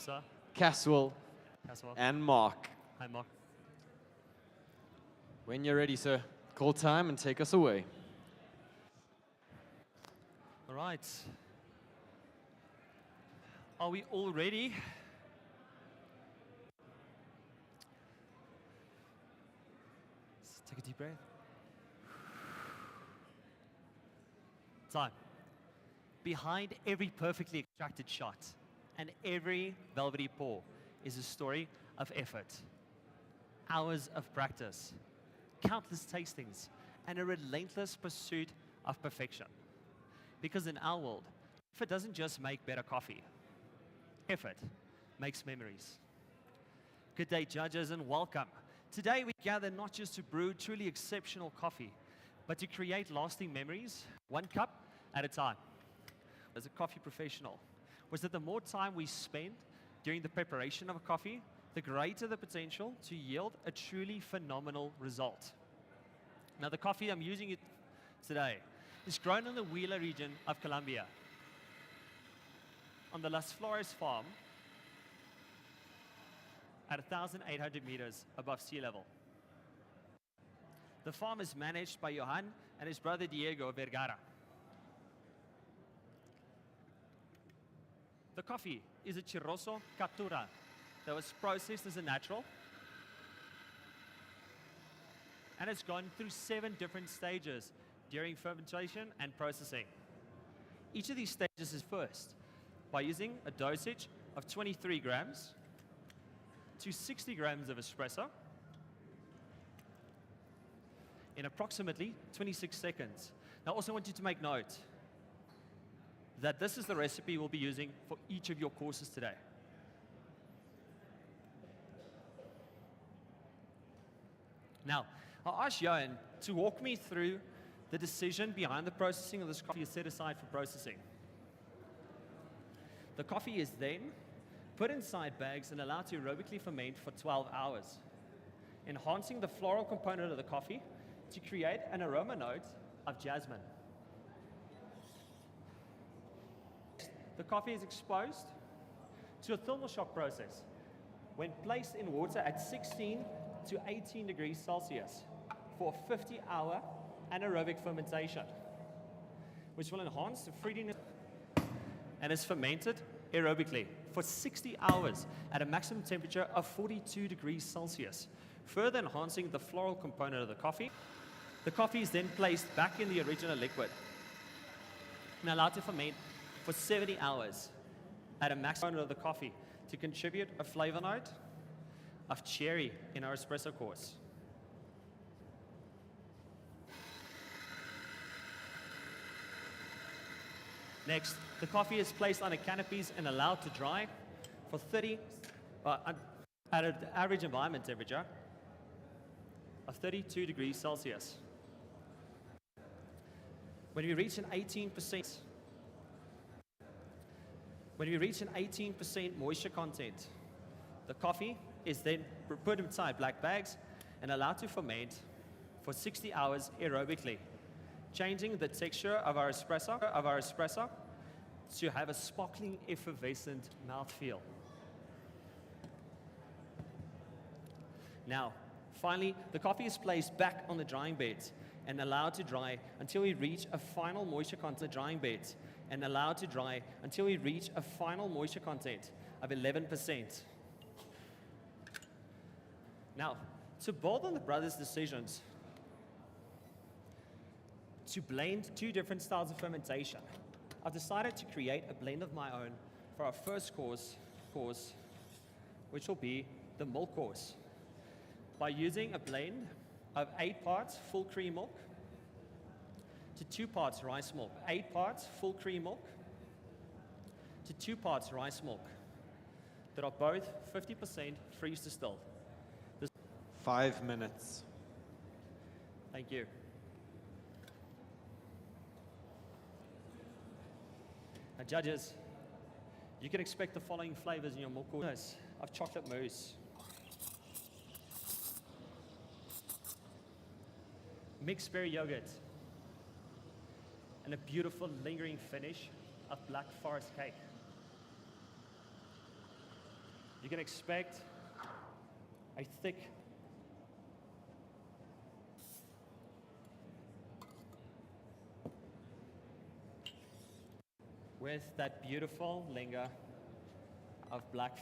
sir. Caswell, Caswell. and Mark. Hi, Mark. When you're ready, sir, call time and take us away. All right. Are we all ready? Let's take a deep breath. Time. Behind every perfectly extracted shot and every velvety pour is a story of effort, hours of practice, countless tastings, and a relentless pursuit of perfection. Because in our world, effort doesn't just make better coffee. Effort makes memories. Good day, judges, and welcome. Today we gather not just to brew truly exceptional coffee, but to create lasting memories, one cup at a time. As a coffee professional, was that the more time we spend during the preparation of a coffee, the greater the potential to yield a truly phenomenal result. Now, the coffee I'm using it today is grown in the Wheeler region of Colombia, on the Las Flores farm at 1,800 meters above sea level. The farm is managed by Johan and his brother Diego Vergara. The coffee is a Chirroso Captura that was processed as a natural and has gone through 7 different stages during fermentation and processing. Each of these stages is first by using a dosage of 23 grams to 60 grams of espresso in approximately 26 seconds. Now, I also want you to make note that this is the recipe we'll be using for each of your courses today. Now, I'll ask Johan to walk me through the decision behind the processing of this coffee is set aside for processing. The coffee is then put inside bags and allowed to aerobically ferment for 12 hours, enhancing the floral component of the coffee to create an aroma note of jasmine. The coffee is exposed to a thermal shock process when placed in water at 16 to 18 degrees Celsius for a 50-hour anaerobic fermentation, which will enhance the fruitiness and is fermented aerobically for 60 hours at a maximum temperature of 42 degrees Celsius, further enhancing the floral component of the coffee. The coffee is then placed back in the original liquid and allowed to ferment for 70 hours at a maximum of the coffee to contribute a flavor note of cherry in our espresso course. Next, the coffee is placed on the canopies and allowed to dry for 30, at an average environment temperature of 32 degrees Celsius. When we reach an 18% moisture content, the coffee is then put inside black bags and allowed to ferment for 60 hours aerobically, changing the texture of our espresso to have a sparkling, effervescent mouthfeel. Now, finally, the coffee is placed back on the drying beds and allowed to dry until we reach a final moisture content of 11%. Now, to build on the brothers' decisions to blend 2 different styles of fermentation, I've decided to create a blend of my own for our first course, which will be the milk course, by using a blend of 8 parts full cream milk to 2 parts rice milk. 8 parts full cream milk to 2 parts rice milk that are both 50% freeze distilled. 5 minutes. Thank you. Now, judges, you can expect the following flavors in your milk course of chocolate mousse, mixed berry yogurt, and a beautiful lingering finish of black forest cake. You can expect a thick with that beautiful linger of black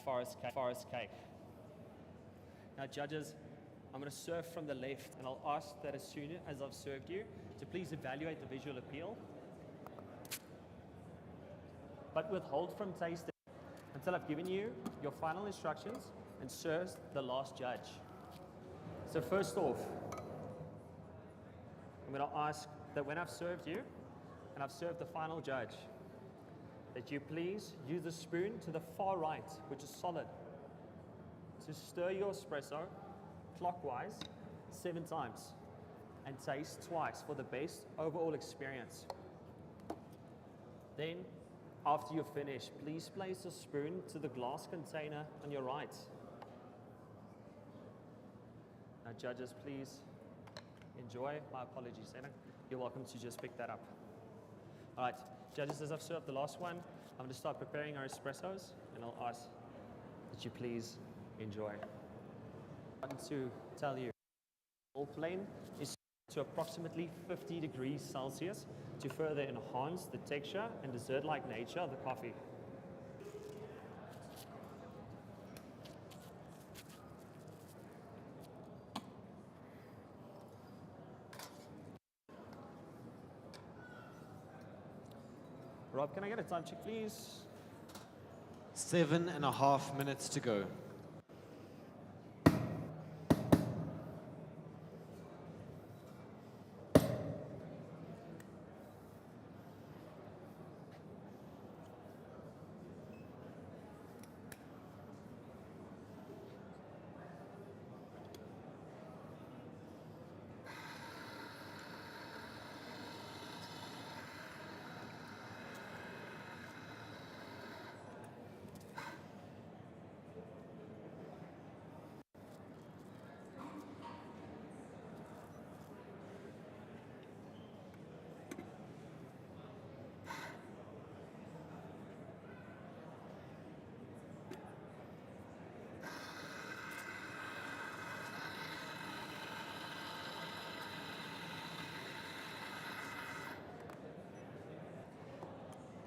forest cake. Now judges, I'm going to serve from the left, and I'll ask that as soon as I've served you to please evaluate the visual appeal, but withhold from tasting until I've given you your final instructions and serves the last judge. So first off, I'm going to ask that when I've served you and I've served the final judge, that you please use the spoon to the far right, which is solid, to stir your espresso clockwise 7 times and taste twice for the best overall experience. Then, after you're finished, please place the spoon to the glass container on your right. Now judges, please enjoy. My apologies, Anna. You're welcome to just pick that up. All right, judges, as I've served the last one, I'm going to start preparing our espressos, and I'll ask that you please enjoy. I want to tell you, all flame is to approximately 50 degrees Celsius to further enhance the texture and dessert-like nature of the coffee. Rob, can I get a time check, please? 7.5 minutes to go.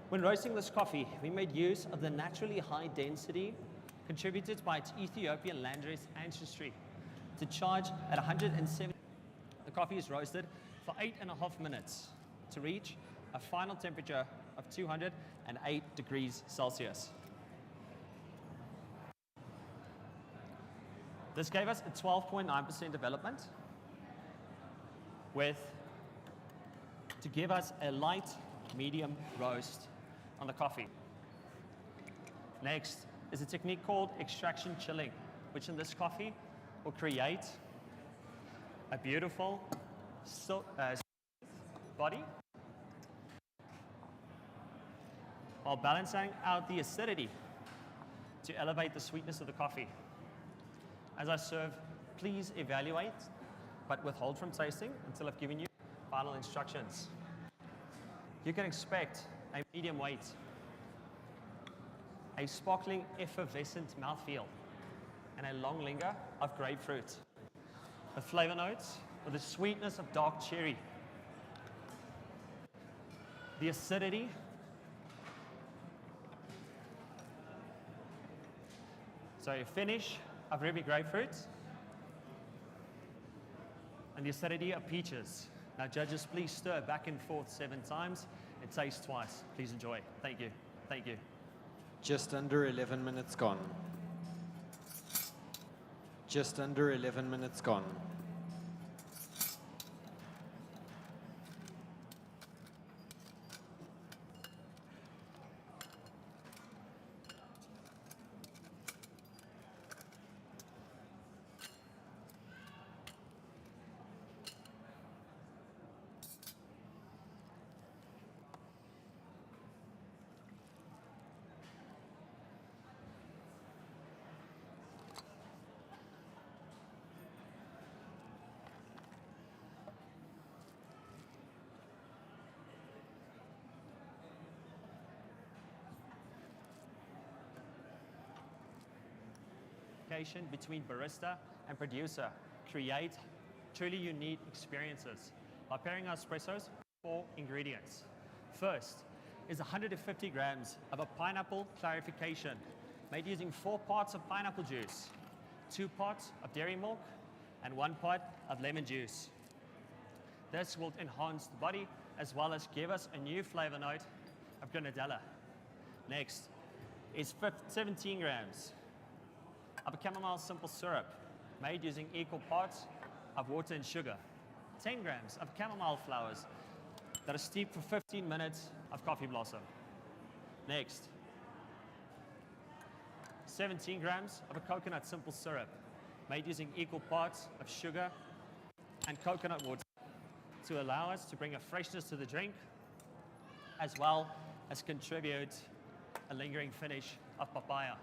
When roasting this coffee, we made use of the naturally high density contributed by its Ethiopian landrace ancestry to charge at 170. The coffee is roasted for 8.5 minutes to reach a final temperature of 208 degrees Celsius. This gave us a 12.9% development to give us a light medium roast on the coffee. Next is a technique called extraction chilling, which in this coffee will create a beautiful body while balancing out the acidity to elevate the sweetness of the coffee. As I serve, please evaluate, but withhold from tasting until I've given you final instructions. You can expect a medium weight, a sparkling, effervescent mouthfeel, and a long linger of grapefruit. The flavor notes with the sweetness of dark cherry, the acidity, so a finish of ruby grapefruit, and the acidity of peaches. Now judges, please stir back and forth 7 times and taste twice. Please enjoy. Thank you. Thank you. Just under 11 minutes gone. Just under 11 minutes gone. communication between barista and producer create truly unique experiences by pairing our espressos with 4 ingredients. First is 150 grams of a pineapple clarification made using 4 parts of pineapple juice, 2 parts of dairy milk, and 1 part of lemon juice. This will enhance the body as well as give us a new flavor note of grenadella. Next is 17 grams of a chamomile simple syrup made using equal parts of water and sugar, 10 grams of chamomile flowers that are steeped for 15 minutes of coffee blossom. Next, 17 grams of a coconut simple syrup made using equal parts of sugar and coconut water to allow us to bring a freshness to the drink as well as contribute a lingering finish of papaya.